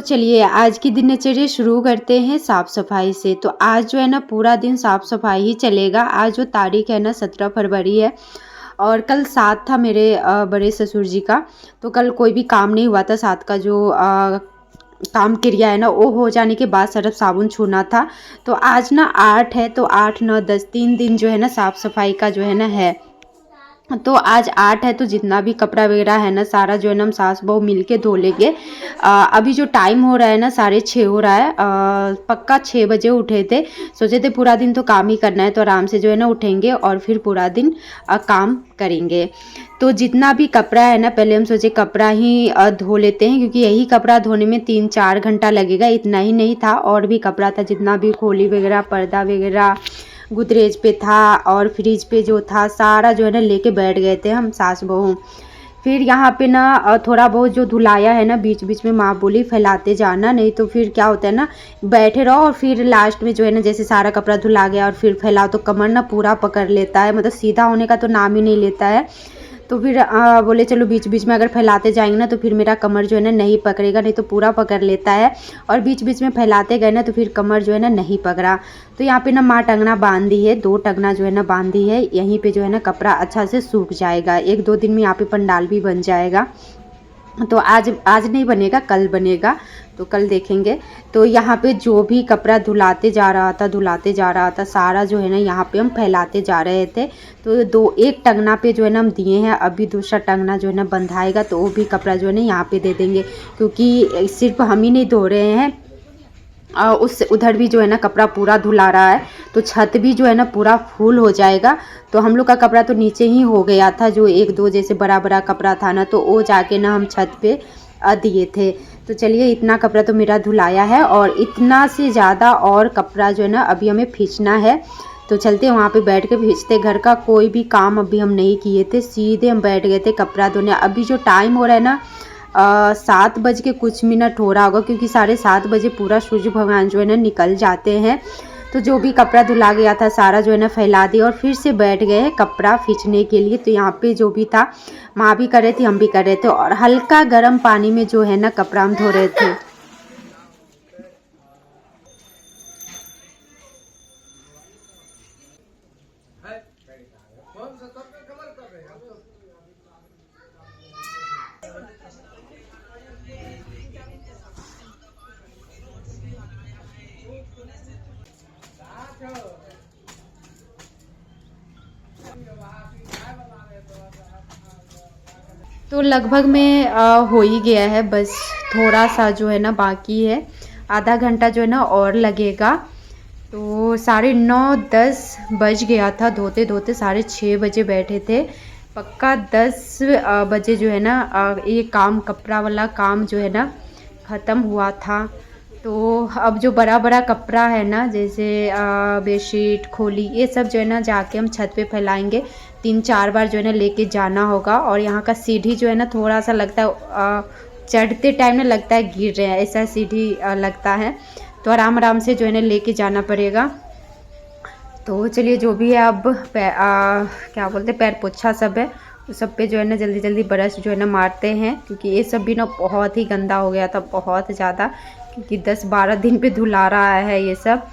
चलिए आज की दिनचर्या शुरू करते हैं साफ़ सफाई से। तो आज जो है ना पूरा दिन साफ़ सफाई ही चलेगा। आज जो तारीख है ना 17 फरवरी है और कल 7 था मेरे बड़े ससुर जी का। तो कल कोई भी काम नहीं हुआ था। 7 का जो काम क्रिया है ना वो हो जाने के बाद सर्फ साबुन छूना था। तो आज ना 8 है, तो 8 9 10 3 दिन जो है ना साफ़ सफाई का जो है ना है। तो आज 8 है, तो जितना भी कपड़ा वगैरह है ना सारा जो है ना हम सास बहू मिल के धो लेंगे। अभी जो टाइम हो रहा है ना 6:30 हो रहा है। पक्का 6 बजे उठे थे। सोचे थे पूरा दिन तो काम ही करना है, तो आराम से जो है ना उठेंगे और फिर पूरा दिन काम करेंगे। तो जितना भी कपड़ा है ना पहले हम सोचे कपड़ा ही धो लेते हैं, क्योंकि यही कपड़ा धोने में 3-4 घंटा लगेगा। इतना ही नहीं था, और भी कपड़ा था, जितना भी खोली वगैरह पर्दा वगैरह गोदरेज पे था और फ्रिज पे जो था सारा जो है ना लेके बैठ गए थे हम सास बहू। फिर यहाँ पे ना थोड़ा बहुत जो धुलाया है ना बीच बीच में माँ बोली फैलाते जाना, नहीं तो फिर क्या होता है ना बैठे रहो और फिर लास्ट में जो है ना जैसे सारा कपड़ा धुला गया और फिर फैलाओ तो कमर ना पूरा पकड़ लेता है, मतलब सीधा होने का तो नाम ही नहीं लेता है। तो फिर बोले चलो बीच बीच में अगर फैलाते जाएंगे ना तो फिर मेरा कमर जो है ना नहीं पकड़ेगा, नहीं तो पूरा पकड़ लेता है। और बीच बीच में फैलाते गए ना तो फिर कमर जो है ना नहीं पकड़ा। तो यहाँ पे ना माँ टंगना बांध दी है, 2 टंगना जो है ना बांध दी है। यहीं पे जो है ना कपड़ा अच्छा से सूख जाएगा। 1-2 दिन में यहाँ पे पंडाल भी बन जाएगा। तो आज नहीं बनेगा, कल बनेगा, तो कल देखेंगे। तो यहाँ पे जो भी कपड़ा धुलाते जा रहा था सारा जो है ना यहाँ पे हम फैलाते जा रहे थे। तो एक टंगना पे जो है ना हम दिए हैं। अभी दूसरा टंगना जो है ना बंधाएगा तो वो भी कपड़ा जो है ना यहाँ पे दे देंगे, क्योंकि सिर्फ हम ही नहीं धो रहे हैं, उस उधर भी जो है ना कपड़ा पूरा धुला रहा है। तो छत भी जो है ना पूरा फुल हो जाएगा। तो हम लोग का कपड़ा तो नीचे ही हो गया था, जो 1-2 जैसे बड़ा बड़ा कपड़ा था ना, तो वो जाके ना हम छत पे दिए थे। तो चलिए इतना कपड़ा तो मेरा धुलाया है और इतना से ज़्यादा और कपड़ा जो है ना अभी हमें खींचना है। तो चलते वहाँ पे बैठ के खींचते। घर का कोई भी काम अभी हम नहीं किए थे, सीधे हम बैठ गए थे कपड़ा धोने। अभी जो टाइम हो रहा है ना 7 बज के कुछ मिनट हो रहा होगा, क्योंकि 7:30 बजे पूरा सूर्य भगवान जो है ना निकल जाते हैं। तो जो भी कपड़ा धुला गया था सारा जो है ना फैला दिया और फिर से बैठ गए कपड़ा खींचने के लिए। तो यहाँ पे जो भी था माँ भी कर रही थी, हम भी कर रहे थे, और हल्का गर्म पानी में जो है ना कपड़ा हम धो रहे थे। तो लगभग में हो ही गया है, बस थोड़ा सा जो है ना बाकी है। आधा घंटा जो है ना और लगेगा। तो 9:30-10 बज गया था धोते धोते। 6:30 बजे बैठे थे। पक्का 10 बजे जो है ना ये काम कपड़ा वाला काम जो है ना ख़त्म हुआ था। तो अब जो बड़ा बड़ा कपड़ा है ना जैसे बेडशीट खोली ये सब जो है ना जाके हम छत पे फैलाएंगे। 3-4 बार जो है ना लेके जाना होगा। और यहाँ का सीढ़ी जो है ना थोड़ा सा लगता है चढ़ते टाइम ना लगता है गिर रहे हैं, ऐसा सीढ़ी लगता है। तो आराम आराम से जो है ना लेके जाना पड़ेगा। तो चलिए जो भी है अब क्या बोलते हैं पैर पोछा सब है, तो सब पे जो है ना जल्दी जल्दी ब्रश जो है ना मारते हैं, क्योंकि ये सब भी ना बहुत ही गंदा हो गया था, बहुत ज़्यादा, क्योंकि 10-12 दिन पे धुला रहा है ये सब।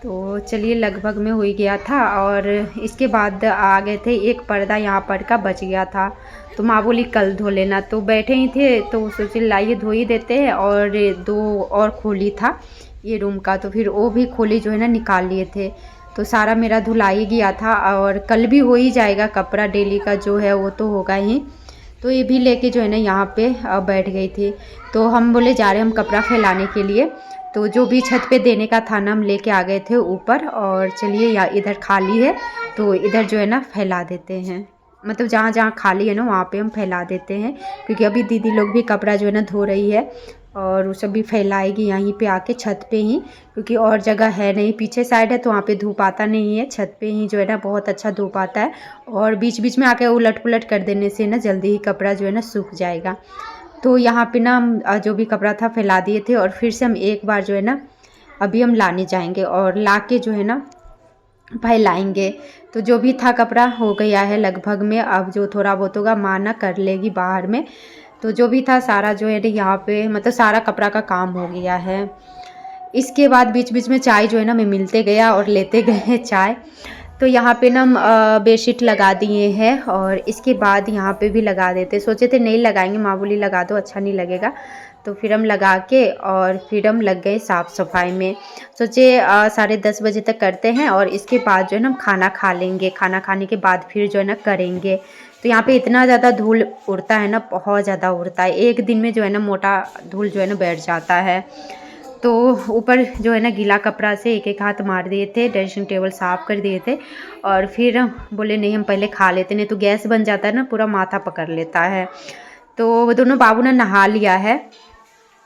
तो चलिए लगभग में हो ही गया था। और इसके बाद आ गए थे, एक पर्दा यहाँ पर का बच गया था, तो माँ बोली कल धो लेना। तो बैठे ही थे तो सोचे लाइए धो ही देते हैं। और 2 और खोली था ये रूम का, तो फिर वो भी खोली जो है ना निकाल लिए थे। तो सारा मेरा धुला ही गया था और कल भी हो ही जाएगा, कपड़ा डेली का जो है वो तो होगा ही। तो ये भी लेके जो है ना यहाँ पे बैठ गई थी। तो हम बोले जा रहे हम कपड़ा फैलाने के लिए। तो जो भी छत पे देने का था ना हम लेके आ गए थे ऊपर। और चलिए या इधर खाली है तो इधर जो है ना फैला देते हैं, मतलब जहाँ जहाँ खाली है ना वहाँ पे हम फैला देते हैं, क्योंकि अभी दीदी लोग भी कपड़ा जो है ना धो रही है और वो सब भी फैलाएगी यहीं पे आके छत पे ही, क्योंकि और जगह है नहीं। पीछे साइड है तो वहाँ पे धूप आता नहीं है, छत पे ही जो है ना बहुत अच्छा धूप आता है। और बीच बीच में आके उलट पुलट कर देने से ना जल्दी ही कपड़ा जो है ना सूख जाएगा। तो यहाँ पे ना हम जो भी कपड़ा था फैला दिए थे और फिर से हम एक बार जो है ना अभी हम लाने जाएंगे और ला के जो है ना फैलाएंगे। तो जो भी था कपड़ा हो गया है लगभग में, अब जो थोड़ा बहुत होगा माँ ना कर लेगी बाहर में। तो जो भी था सारा जो है ना यहाँ पे मतलब सारा कपड़ा का काम हो गया है। इसके बाद बीच बीच में चाय जो है ना मैं मिलते गया और लेते गए हैं चाय। तो यहाँ पे ना हम बेडशीट लगा दिए हैं और इसके बाद यहाँ पे भी लगा देते, सोचे थे नहीं लगाएंगे, माँ बोली लगा दो अच्छा नहीं लगेगा। तो फिर हम लगा के और फिर हम लग गए साफ़ सफाई में। सोचे 10:30 बजे तक करते हैं और इसके बाद जो है ना हम खाना खा लेंगे, खाना खाने के बाद फिर जो है ना करेंगे। तो यहाँ पे इतना ज़्यादा धूल उड़ता है ना, बहुत ज़्यादा उड़ता है, एक दिन में जो है ना मोटा धूल जो है ना बैठ जाता है। तो ऊपर जो है ना गीला कपड़ा से एक एक हाथ मार दिए थे, ड्रेसिंग टेबल साफ़ कर दिए थे और फिर बोले नहीं हम पहले खा लेते, नहीं तो गैस बन जाता है ना, पूरा माथा पकड़ लेता है। तो वो दोनों बाबू ने नहा लिया है,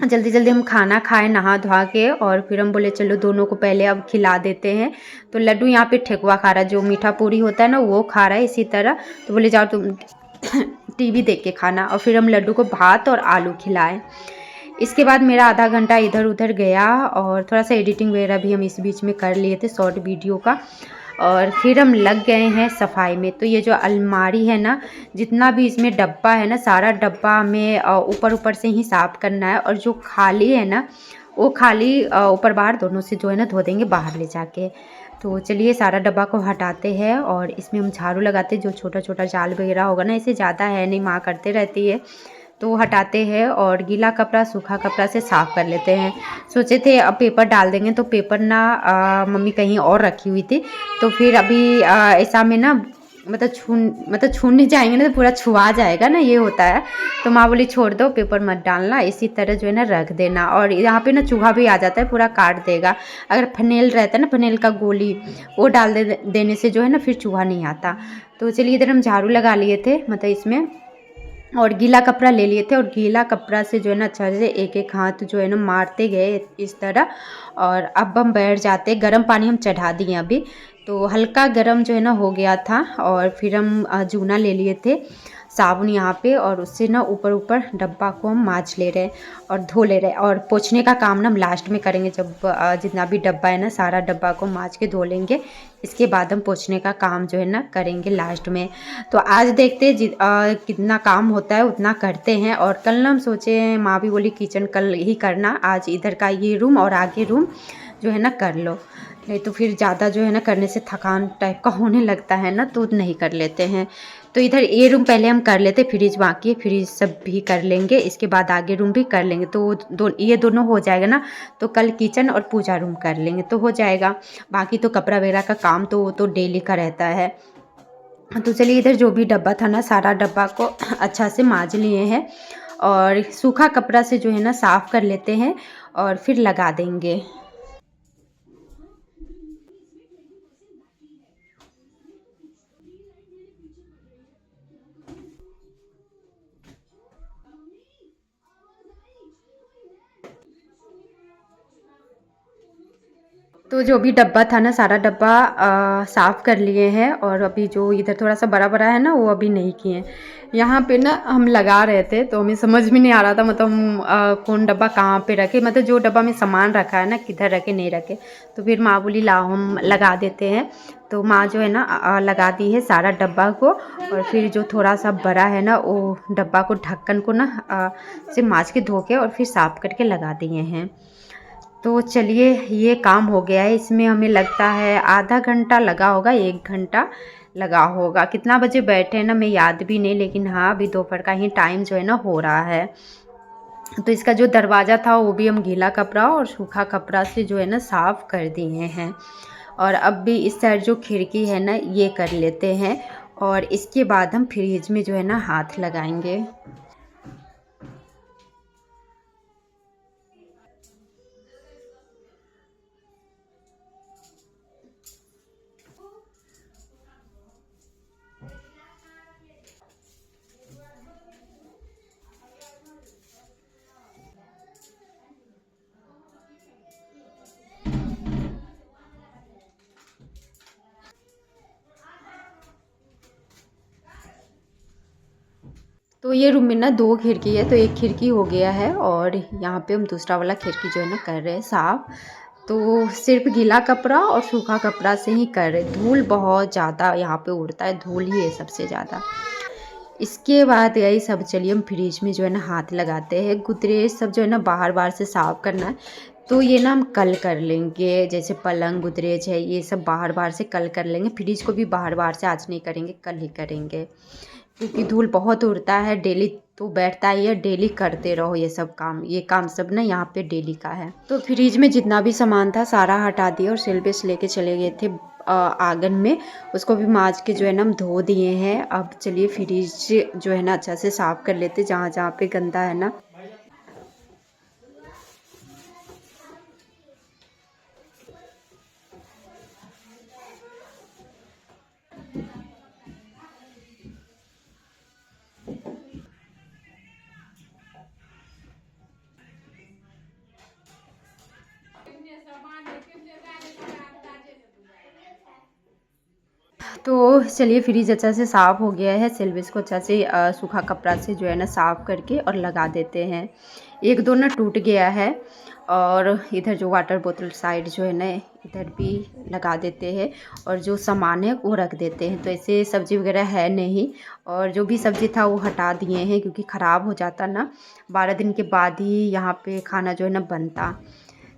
जल्दी जल्दी हम खाना खाए नहा धोवा के और फिर हम बोले चलो दोनों को पहले अब खिला देते हैं। तो लड्डू यहाँ पे ठेकुआ खा रहा है, जो मीठा पूरी होता है ना वो खा रहा है इसी तरह। तो बोले जाओ तुम टीवी देख के खाना, और फिर हम लड्डू को भात और आलू खिलाए। इसके बाद मेरा आधा घंटा इधर उधर गया और थोड़ा सा एडिटिंग वगैरह भी हम इस बीच में कर लिए थे शॉर्ट वीडियो का, और फिर हम लग गए हैं सफाई में। तो ये जो अलमारी है ना, जितना भी इसमें डब्बा है ना, सारा डब्बा हमें ऊपर ऊपर से ही साफ़ करना है, और जो खाली है ना वो खाली ऊपर बाहर दोनों से जो है ना धो देंगे बाहर ले जाके। तो चलिए सारा डब्बा को हटाते हैं और इसमें हम झाड़ू लगाते हैं, जो छोटा छोटा जाल वगैरह होगा ना, इसे ज़्यादा है नहीं, माँ करते रहती है तो हटाते हैं और गीला कपड़ा सूखा कपड़ा से साफ़ कर लेते हैं। सोचे थे अब पेपर डाल देंगे, तो पेपर ना मम्मी कहीं और रखी हुई थी, तो फिर अभी ऐसा में ना मतलब छूने जाएंगे ना तो पूरा छुआ जाएगा ना, ये होता है। तो माँ बोली छोड़ दो पेपर मत डालना, इसी तरह जो है ना रख देना। और यहाँ पे ना चूहा भी आ जाता है, पूरा काट देगा। अगर फनेल रहता है ना, फनेल का गोली, वो डाल देने से जो है ना फिर चूहा नहीं आता। तो चलिए इधर हम झाड़ू लगा लिए थे मतलब इसमें, और गीला कपड़ा ले लिए थे, और गीला कपड़ा से जो है ना अच्छा से एक एक हाथ जो है ना मारते गए इस तरह। और अब हम बैठ जाते, गर्म पानी हम चढ़ा दिए अभी, तो हल्का गर्म जो है ना हो गया था। और फिर हम जूना ले लिए थे साबुन यहाँ पे, और उससे ना ऊपर ऊपर डब्बा को हम माँज ले रहे और धो ले रहे। और पोंछने का काम ना हम लास्ट में करेंगे, जब जितना भी डब्बा है ना सारा डब्बा को माँज के धो लेंगे, इसके बाद हम पोंछने का काम जो है ना करेंगे लास्ट में। तो आज देखते हैं कितना काम होता है उतना करते हैं। और कल ना हम सोचे, माँ भी बोली किचन कल ही करना, आज इधर का ये रूम और आगे रूम जो है ना कर लो, नहीं तो फिर ज़्यादा जो है ना करने से थकान टाइप का होने लगता है ना, तो नहीं कर लेते हैं। तो इधर ये रूम पहले हम कर लेते, फ्रिज बाकी है, फ्रिज सब भी कर लेंगे, इसके बाद आगे रूम भी कर लेंगे। तो ये दोनों हो जाएगा ना, तो कल किचन और पूजा रूम कर लेंगे तो हो जाएगा। बाकी तो कपड़ा वगैरह का काम तो वो तो डेली का रहता है। तो चलिए इधर जो भी डब्बा था ना सारा डब्बा को अच्छा से माँज लिए हैं, और सूखा कपड़ा से जो है ना साफ़ कर लेते हैं और फिर लगा देंगे। तो जो भी डब्बा था ना सारा डब्बा साफ़ कर लिए हैं, और अभी जो इधर थोड़ा सा बड़ा बड़ा है ना वो अभी नहीं किए हैं। यहाँ पे ना हम लगा रहे थे तो हमें समझ में नहीं आ रहा था, मतलब हम कौन डब्बा कहाँ पे रखे, मतलब जो डब्बा में सामान रखा है ना किधर रखे नहीं रखे। तो फिर माँ बोली लाओ हम लगा देते हैं। तो माँ जो है ना लगा दी है सारा डब्बा को, और फिर जो थोड़ा सा बड़ा है ना वो डब्बा को ढक्कन को ना से माँज के धो के और फिर साफ़ करके लगा दिए हैं। तो चलिए ये काम हो गया है, इसमें हमें लगता है आधा घंटा लगा होगा, 1 घंटा लगा होगा। कितना बजे बैठे हैं ना मैं याद भी नहीं, लेकिन हाँ अभी दोपहर का ही टाइम जो है ना हो रहा है। तो इसका जो दरवाज़ा था वो भी हम गीला कपड़ा और सूखा कपड़ा से जो है ना साफ़ कर दिए हैं। और अब भी इस साइड जो खिड़की है ना ये कर लेते हैं, और इसके बाद हम फ्रिज में जो है ना हाथ लगाएंगे। तो ये रूम में ना 2 खिड़की है, तो एक खिड़की हो गया है और यहाँ पे हम दूसरा वाला खिड़की जो है ना कर रहे हैं साफ़। तो सिर्फ गीला कपड़ा और सूखा कपड़ा से ही कर रहे, धूल बहुत ज़्यादा यहाँ पे उड़ता है, धूल ही है सबसे ज़्यादा। इसके बाद यही सब चलिए हम फ्रिज में जो है ना हाथ लगाते हैं। गोदरेज सब जो है ना बाहर बाहर से साफ़ करना है, तो ये ना हम कल कर लेंगे। जैसे पलंग गोदरेज है ये सब बाहर बाहर से कल कर लेंगे। फ्रिज को भी बाहर बाहर से आज नहीं करेंगे, कल ही करेंगे, क्योंकि धूल बहुत उड़ता है। डेली तो बैठता ही है, डेली करते रहो ये सब काम। ये काम सब ना यहाँ पे डेली का है। तो फ्रिज में जितना भी सामान था सारा हटा दिया और सिलबस लेके चले गए थे आंगन में। उसको भी माज के जो है ना हम धो दिए हैं। अब चलिए फ्रिज जो है ना अच्छा से साफ़ कर लेते जहाँ जहाँ पे गंदा है ना। तो चलिए फ्रिज अच्छा से साफ़ हो गया है। सिल्विस को अच्छा से सूखा कपड़ा से जो है ना साफ़ करके और लगा देते हैं। एक दो ना टूट गया है, और इधर जो वाटर बोतल साइड जो है ना इधर भी लगा देते हैं, और जो सामान है वो रख देते हैं। तो ऐसे सब्ज़ी वगैरह है नहीं, और जो भी सब्ज़ी था वो हटा दिए हैं, क्योंकि ख़राब हो जाता ना। 12 दिन के बाद ही यहाँ पे खाना जो है ना बनता।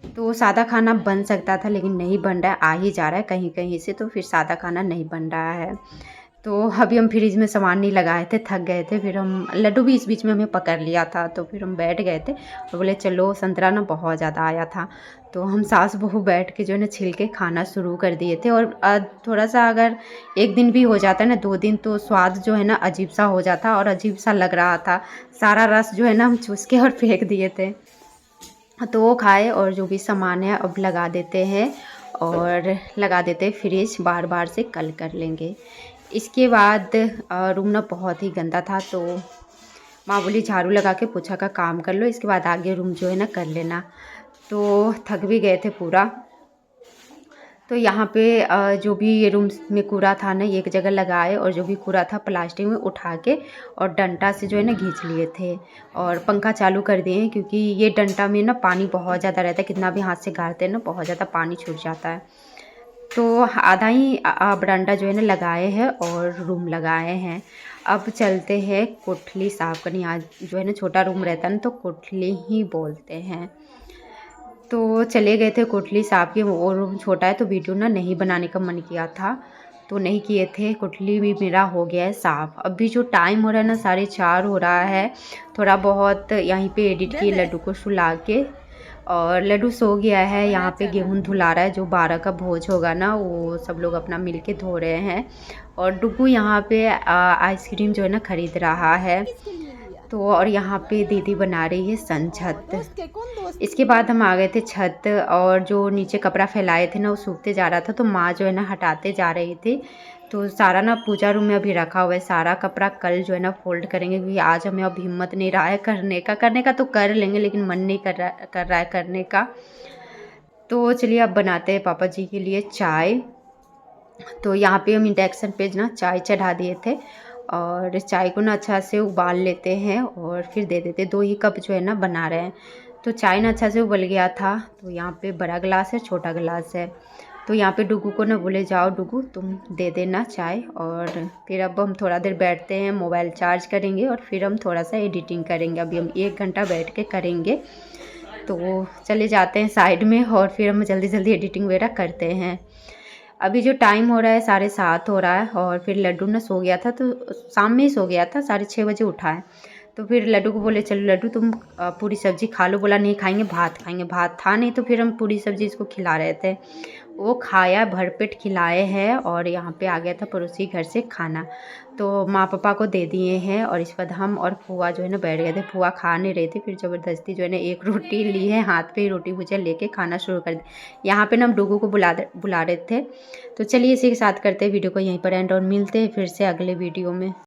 तो सादा खाना बन सकता था लेकिन नहीं बन रहा है, आ ही जा रहा है कहीं कहीं से, तो फिर सादा खाना नहीं बन रहा है। तो अभी हम फ्रिज में सामान नहीं लगाए थे, थक गए थे। फिर हम लड्डू भी इस बीच में हमें पकड़ लिया था, तो फिर हम बैठ गए थे और बोले चलो, संतरा ना बहुत ज़्यादा आया था, तो हम सास बहू बैठ के जो है ना छिल के खाना शुरू कर दिए थे। और थोड़ा सा अगर एक दिन भी हो जाता है ना, 2 दिन, तो स्वाद जो है ना अजीब सा हो जाता और अजीब सा लग रहा था। सारा रस जो है ना हम चूस के और फेंक दिए थे। तो वो खाए, और जो भी सामान है अब लगा देते हैं, और लगा देते हैं फ्रिज, बार बार से कल कर लेंगे। इसके बाद रूम ना बहुत ही गंदा था, तो माँ बोली झाड़ू लगा के पोछा का काम कर लो, इसके बाद आगे रूम जो है ना कर लेना। तो थक भी गए थे पूरा। तो यहाँ पे जो भी ये रूम में कूड़ा था ना, एक जगह लगाए, और जो भी कूड़ा था प्लास्टिक में उठा के और डंडा से जो है ना खींच लिए थे, और पंखा चालू कर दिए हैं, क्योंकि ये डंडा में ना पानी बहुत ज़्यादा रहता है। कितना भी हाथ से गाड़ते हैं ना, बहुत ज़्यादा पानी छूट जाता है। तो आधा ही डंडा जो है ना लगाए हैं और रूम लगाए हैं। अब चलते हैं कोठली साफ़ करनी। आज जो है ना छोटा रूम रहता है ना, तो कोठली ही बोलते हैं। तो चले गए थे कोठली साहब के, वो रूम छोटा है तो वीडियो ना नहीं बनाने का मन किया था, तो नहीं किए थे। कोठली भी मेरा हो गया है साफ़। अभी जो टाइम हो रहा है ना 4:30 हो रहा है। थोड़ा बहुत यहीं पे एडिट किए लड्डू को सुला के, और लड्डू सो गया है। यहाँ पे गेहूँ धुला रहा है, जो 12 का भोज होगा ना वो सब लोग अपना मिल के धो रहे हैं। और डुगू यहाँ पे आइसक्रीम जो है ना ख़रीद रहा है। तो और यहाँ पे दीदी बना रही है संछत। इसके बाद हम आ गए थे छत, और जो नीचे कपड़ा फैलाए थे ना वो सूखते जा रहा था, तो माँ जो है ना हटाते जा रही थी। तो सारा ना पूजा रूम में अभी रखा हुआ है। सारा कपड़ा कल जो है ना फोल्ड करेंगे, क्योंकि आज हमें अब हिम्मत नहीं रहा है करने का तो कर लेंगे, लेकिन मन नहीं कर रहा है करने का। तो चलिए अब बनाते हैं पापा जी के लिए चाय। तो यहाँ पे हम इंडक्शन पे ना चाय चढ़ा दिए थे, और चाय को ना अच्छा से उबाल लेते हैं और फिर दे देते। 2 ही कप जो है ना बना रहे हैं। तो चाय ना अच्छा से उबल गया था, तो यहाँ पे बड़ा गिलास है, छोटा गिलास है। तो यहाँ पे डुगू को ना बोले जाओ डुगू तुम दे देना चाय। और फिर अब हम थोड़ा देर बैठते हैं, मोबाइल चार्ज करेंगे, और फिर हम थोड़ा सा एडिटिंग करेंगे। अभी हम 1 घंटा बैठ के करेंगे। तो चले जाते हैं साइड में, और फिर हम जल्दी जल्दी एडिटिंग वगैरह करते हैं। अभी जो टाइम हो रहा है 7:30 हो रहा है, और फिर लड्डू ना सो गया था, तो शाम में ही सो गया था, 6:30 बजे उठा है। तो फिर लड्डू को बोले चलो लड्डू तुम पूरी सब्ज़ी खा लो। बोला नहीं खाएंगे, भात खाएंगे। भात था नहीं, तो फिर हम पूरी सब्ज़ी इसको खिला रहे थे। वो खाया, भरपेट खिलाए हैं। और यहाँ पे आ गया था पड़ोसी घर से खाना, तो माँ पापा को दे दिए हैं। और इस बाद हम और फूआ जो है ना बैठ गए थे। फूआ खा नहीं रही थी, फिर ज़बरदस्ती जो है ना 1 रोटी ली है, हाथ पे ही रोटी भुजिया लेके खाना शुरू कर दी। यहाँ पे ना हम डुगू को बुला रहे थे। तो चलिए इसी के साथ करते हैं वीडियो को यहीं पर एंड, और मिलते हैं फिर से अगले वीडियो में।